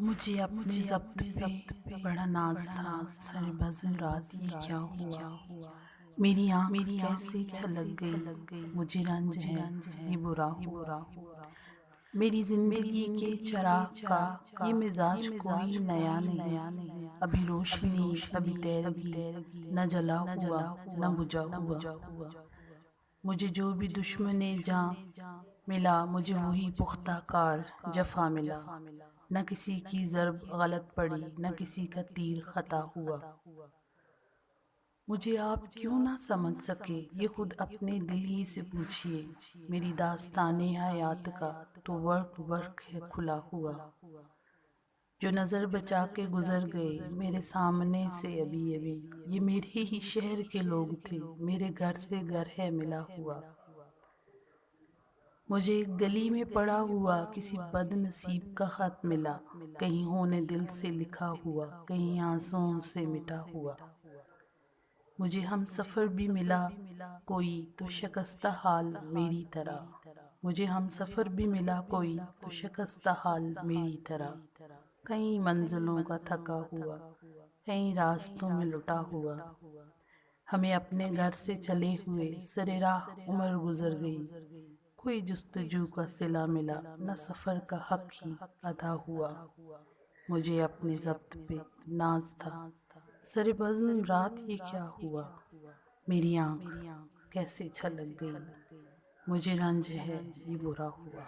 مجھے اپنے ضبط پہ بڑا ناز تھا، سر بزم رات یہ کیا ہوا، میری آنکھ کیسے چھلک گئی، مجھے رنج ہے یہ برا ہوا، میری زندگی کے چراغ کا یہ مزاج کوئی نیا نہیں، ابھی روشنی ابھی تیرگی، نہ جلا ہوا نہ بجھا ہوا، مجھے جو بھی دشمن جاں ملا، مجھے وہی پختہ کار جفا ملا، نہ کسی کی ضرب غلط پڑی نہ کسی کا تیر خطا ہوا، مجھے آپ کیوں نہ سمجھ سکے یہ خود اپنے دل ہی سے پوچھئے، میری داستان حیات کا تو ورق ہے کھلا ہوا، جو نظر بچا کے گزر گئے میرے سامنے سے ابھی یہ میرے ہی شہر کے لوگ تھے، میرے گھر سے گھر ہے ملا ہوا، مجھے ایک گلی میں پڑا ہوا کسی بد نصیب کا خط ملا، کہیں ہونے دل سے لکھا ہوا کہیں آنسوؤں سے مٹا ہوا، مجھے ہم سفر بھی ملا کوئی تو شکستہ حال میری طرح، مجھے ہم سفر بھی ملا کوئی تو شکستہ حال میری طرح، کہیں منزلوں کا تھکا ہوا کہیں راستوں میں لٹا ہوا، ہمیں اپنے گھر سے چلے ہوئے سر راہ عمر گزر گئی، کوئی جستجو کا صلہ ملا نہ سفر کا حق ہی ادا ہوا، مجھے اپنے ضبط پہ ناز تھا، سر بزم رات یہ کیا ہوا، میری آنکھ کیسے چھلک گئی، مجھے رنج ہے یہ برا ہوا۔